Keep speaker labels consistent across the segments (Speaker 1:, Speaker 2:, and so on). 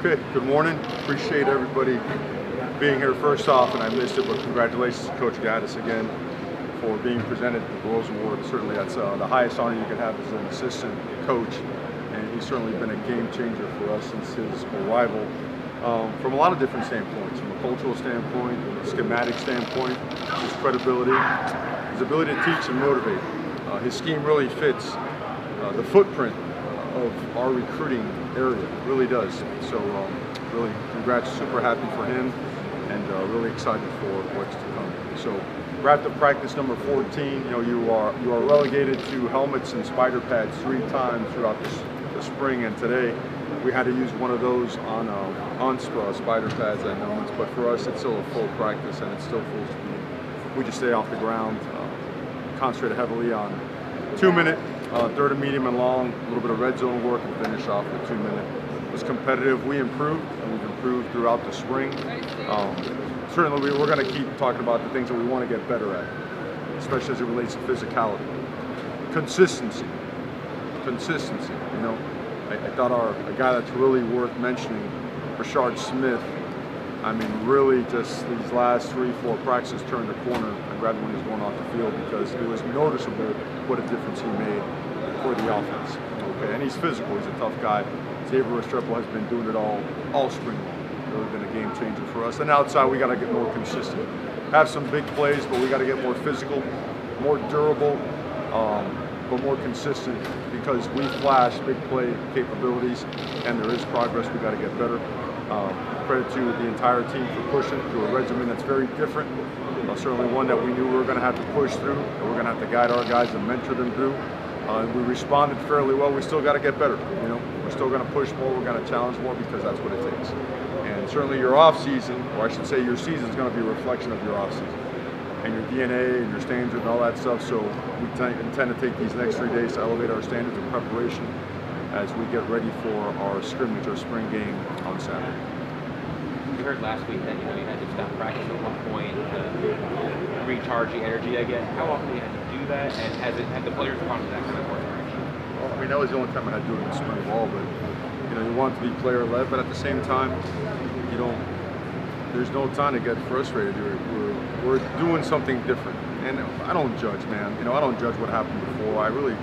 Speaker 1: Okay, good morning. Appreciate everybody being here first off, and I missed it, but congratulations to Coach Gaddis again for being presented the Rose Award. Certainly that's the highest honor you can have as an assistant coach, and he's certainly been a game changer for us since his arrival from a lot of different standpoints, from a cultural standpoint, a schematic standpoint, his credibility, his ability to teach and motivate. His scheme really fits the footprint of our recruiting area, really does. So really congrats, super happy for him, and really excited for what's to come. So wrapped up practice number 14. You are relegated to helmets and spider pads 3 times throughout the spring, and today we had to use one of those on spider pads and helmets. But for us, it's still a full practice and it's still full speed. We just stay off the ground, concentrate heavily on 2-minute, third and medium and long, a little bit of red zone work, and finish off with 2-minute. It was competitive. We improved, and we've improved throughout the spring. Certainly, we're going to keep talking about the things that we want to get better at, especially as it relates to physicality, consistency. I thought a guy that's really worth mentioning, Rashard Smith. I mean, really just these last 3-4 practices turned the corner and grabbed when he was going off the field, because it was noticeable what a difference he made for the offense. Okay, and he's physical. He's a tough guy. Xavier Restrepo has been doing it all spring long. Really been a game changer for us. And outside, we got to get more consistent. Have some big plays, but we got to get more physical, more durable, but more consistent, because we flash big play capabilities, and there is progress. We got to get better. Credit to the entire team for pushing through a regimen that's very different. Certainly one that we knew we were going to have to push through, and we're going to have to guide our guys and mentor them through. We responded fairly well. We still got to get better. We're still going to push more. We're going to challenge more, because that's what it takes. And certainly your off season, or I should say your season, is going to be a reflection of your off season and your DNA and your standards and all that stuff. So we intend to take these next 3 days to elevate our standards of preparation as we get ready for our scrimmage, our spring game on Saturday.
Speaker 2: We heard last week that you had to stop practice at one point to recharge the energy again. How often do you have to do that, and have the players responded to that kind of course correction?
Speaker 1: Well, I mean, that was the only time I had to do it in the spring ball, but you want it to be player led, but at the same time, there's no time to get frustrated. We're doing something different, and I don't judge, man. I don't judge what happened before. I really,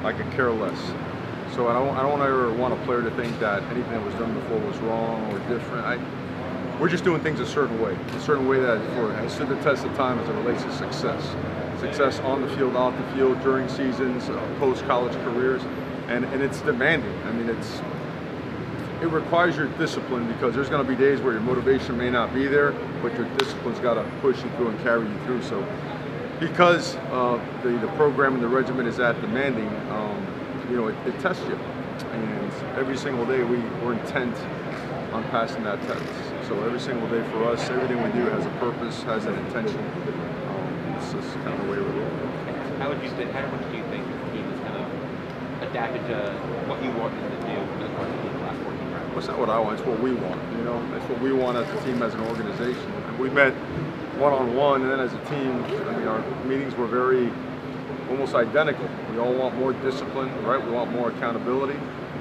Speaker 1: I could care less. So I don't ever want a player to think that anything that was done before was wrong or different. We're just doing things a certain way that has stood the test of time as it relates to success on the field, off the field, during seasons, post-college careers, and it's demanding. I mean, it requires your discipline, because there's going to be days where your motivation may not be there, but your discipline's got to push you through and carry you through. So because the program and the regimen is that demanding, it tests you, and every single day we're intent on passing that test. So every single day for us, everything we do has a purpose, has an intention. It's just kind of the way we're going.
Speaker 2: How much do you think the team has kind of adapted to what you wanted to do as far as the last 14 rounds?
Speaker 1: Well, it's not what I want, it's what we want. It's what we want as a team, as an organization. And we met one-on-one, and then as a team, our meetings were very almost identical. We all want more discipline, right? We want more accountability.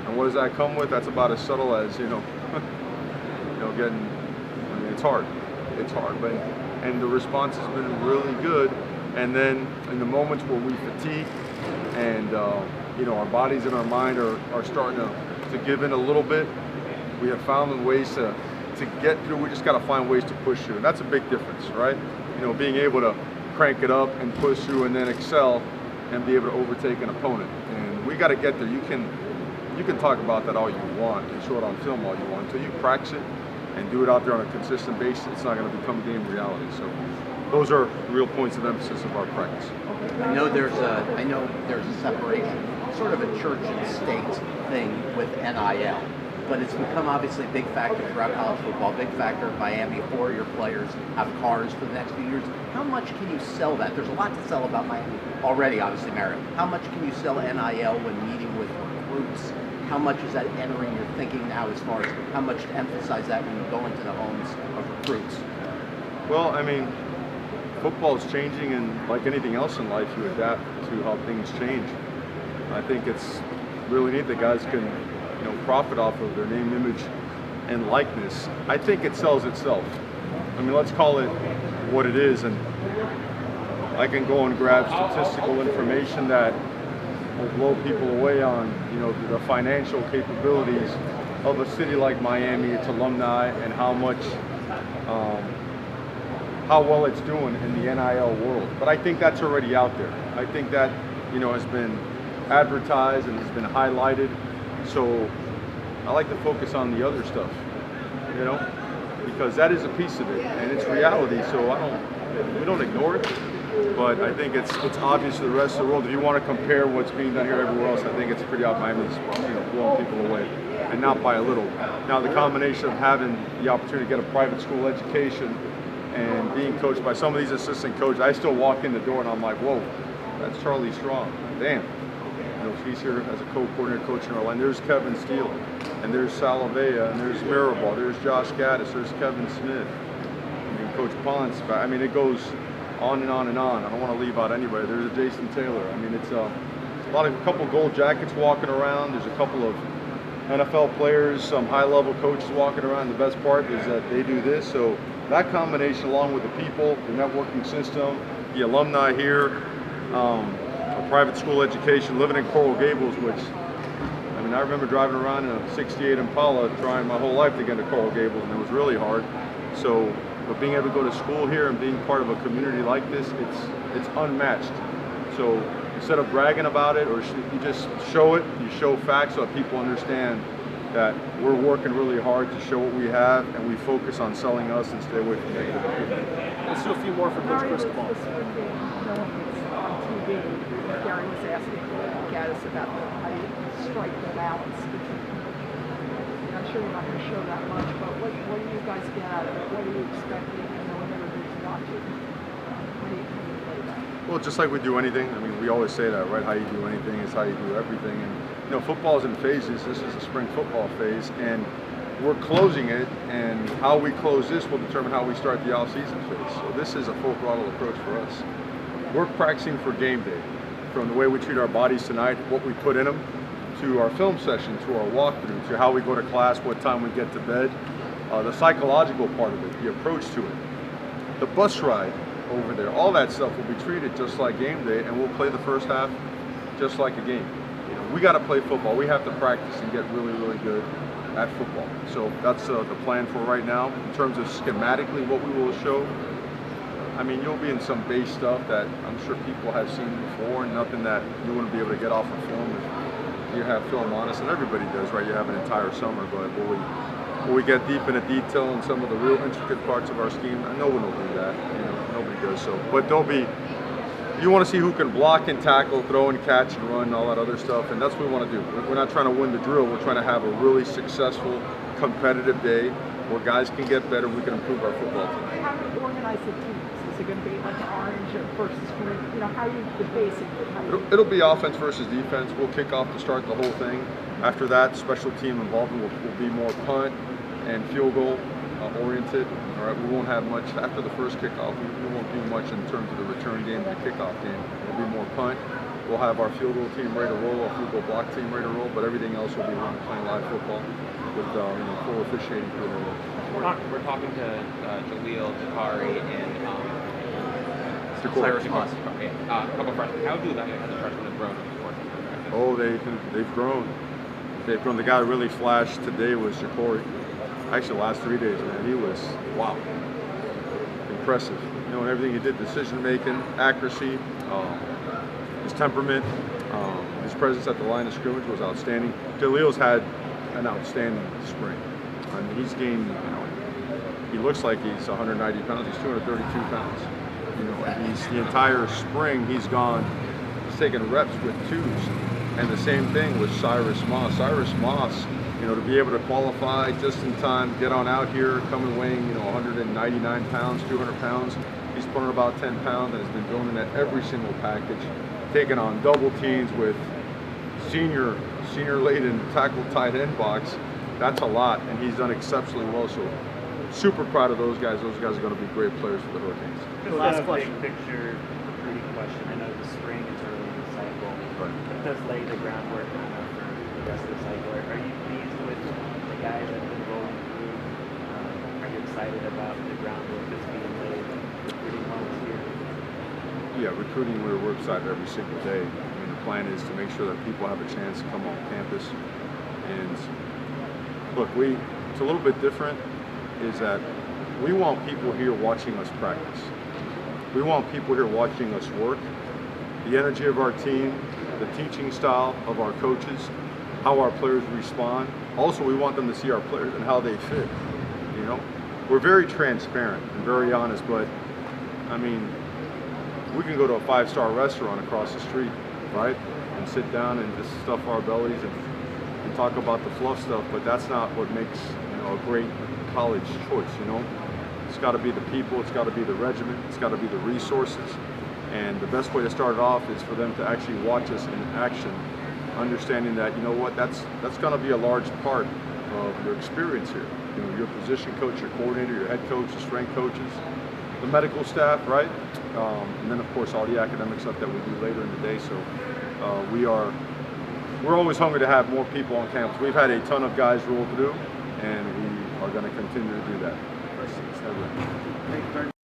Speaker 1: And what does that come with? That's about as subtle as, getting, it's hard. It's hard, but and the response has been really good. And then in the moments where we fatigue and our bodies and our mind are starting to give in a little bit, we have found ways to get through. We just got to find ways to push through, and that's a big difference, right? Being able to crank it up and push through, and then excel and be able to overtake an opponent. And we got to get there. You can talk about that all you want and show it on film all you want. Until you practice it and do it out there on a consistent basis, it's not going to become game reality. So those are real points of emphasis of our practice.
Speaker 3: I know there's a separation, sort of a church and state thing with NIL. But it's become obviously a big factor throughout college football, big factor in Miami. 4 of your players have cars for the next few years. How much can you sell that? There's a lot to sell about Miami already, obviously, Mario. How much can you sell NIL when meeting with recruits? How much is that entering your thinking now, as far as how much to emphasize that when you go into the homes of recruits?
Speaker 1: Well, I mean, football is changing, and like anything else in life, you adapt to how things change. I think it's really neat that guys can profit off of their name, image, and likeness, I think it sells itself. I mean, let's call it what it is, and I can go and grab statistical information that will blow people away on, the financial capabilities of a city like Miami, its alumni, and how well it's doing in the NIL world. But I think that's already out there. I think that, has been advertised and has been highlighted. So I like to focus on the other stuff, because that is a piece of it and it's reality. So we don't ignore it. But I think it's obvious to the rest of the world. If you want to compare what's being done here everywhere else, I think it's pretty obvious. Miami's blowing people away, and not by a little. Now the combination of having the opportunity to get a private school education and being coached by some of these assistant coaches, I still walk in the door and I'm like, whoa, that's Charlie Strong. Damn. He's here as a co-coordinator coach in Orlando. There's Kevin Steele, and there's Salavea, and there's Mirabal, there's Josh Gaddis, there's Kevin Smith, Coach Ponce. I mean, it goes on and on and on. I don't want to leave out anybody. There's a Jason Taylor. I mean, it's a couple gold jackets walking around. There's a couple of NFL players, some high-level coaches walking around. The best part is that they do this. So that combination, along with the people, the networking system, the alumni here, a private school education, living in Coral Gables, which, I remember driving around in a 68 Impala trying my whole life to get to Coral Gables, and it was really hard. So, but being able to go to school here and being part of a community like this, it's unmatched. So instead of bragging about it, or you just show it, you show facts so that people understand that we're working really hard to show what we have, and we focus on selling us and stay away from negative.
Speaker 4: Let's do a few more for Coach Cristobal.
Speaker 5: Gary was asking Gaddis about how you strike the balance between coaching. I'm sure you're not going to show that much, but what do you guys get out of it? What are you expecting? When everybody's watching, how do you play that?
Speaker 1: Well, just like we do anything. I mean, we always say that, right? How you do anything is how you do everything. And football is in phases. This is a spring football phase, and we're closing it. And how we close this will determine how we start the off-season phase. So this is a full throttle approach for us. We're practicing for game day. From the way we treat our bodies tonight, what we put in them, to our film session, to our walkthrough, to how we go to class, what time we get to bed, the psychological part of it, the approach to it, the bus ride over there, all that stuff will be treated just like game day, and we'll play the first half just like a game. We got to play football. We have to practice and get really, really good at football. So that's the plan for right now. In terms of schematically what we will show, I mean, you'll be in some base stuff that I'm sure people have seen before, nothing that you wouldn't be able to get off of film if you have film on us, and everybody does, right? You have an entire summer, but will we get deep into detail in some of the real intricate parts of our scheme? No one will do that, nobody does so. But you want to see who can block and tackle, throw and catch and run, and all that other stuff, and that's what we want to do. We're not trying to win the drill, we're trying to have a really successful, competitive day where guys can get better, we can improve our football team.
Speaker 5: How do you organize the teams? Is it going to be like an orange versus green? How you basically?
Speaker 1: It'll be offense versus defense. We'll kick off to start the whole thing. After that, special team involvement will be more punt and field goal oriented. All right, we won't have much after the first kickoff. We won't do much in terms of the return game, the kickoff game. It'll be more punt. We'll have our field goal team ready to roll, our field goal block team ready to roll, but everything else will be playing live football with full officiating for the roll.
Speaker 2: We're talking to Jaleel, Jakari, and
Speaker 3: Cyrus Moss.
Speaker 2: A couple freshmen. How do that as a freshman have grown over the course of the
Speaker 1: Oh, they've grown. They've grown. The guy that really flashed today was Jakari. Actually, the last 3 days, man, he was, wow, impressive. And everything he did, decision making, accuracy, his temperament, his presence at the line of scrimmage was outstanding. Jaleel's had an outstanding spring. I mean, he's gained, he looks like he's 190 pounds. He's 232 pounds. And he's the entire spring he's taken reps with twos. And the same thing with Cyrus Moss. Cyrus Moss, to be able to qualify just in time, get on out here, coming weighing, 199 pounds, 200 pounds. He's put on about 10 pounds and has been going in at every single package, taking on double teams with senior laden tackle tight end box. That's a lot, and he's done exceptionally well. So super proud of those guys. Those guys are going to be great players for the Hurricanes.
Speaker 4: Last question.
Speaker 6: Big picture recruiting question. I know the spring is early in the cycle, but it does lay the groundwork for rest of the cycle. Are you pleased with the guys that have been rolling through? Are you excited about the groundwork that's being laid recruiting wise here?
Speaker 1: Yeah, recruiting, we're excited every single day. I mean, the plan is to make sure that people have a chance to come on campus. And look, it's a little bit different, is that we want people here watching us practice. We want people here watching us work, the energy of our team, the teaching style of our coaches, how our players respond. Also, we want them to see our players and how they fit. You know, we're very transparent and very honest, but I mean, we can go to a 5-star restaurant across the street, right, and sit down and just stuff our bellies and talk about the fluff stuff, but that's not what makes, you know, a great college choice. You know, it's got to be the people, it's got to be the regiment, it's got to be the resources, and the best way to start it off is for them to actually watch us in action, understanding that, you know what, that's going to be a large part of your experience here. You know, your position coach, your coordinator, your head coach, the strength coaches, the medical staff, right? And then of course all the academic stuff that we do later in the day. So we're always hungry to have more people on campus. We've had a ton of guys roll through, and we are going to continue to do that.
Speaker 4: Thank you very much.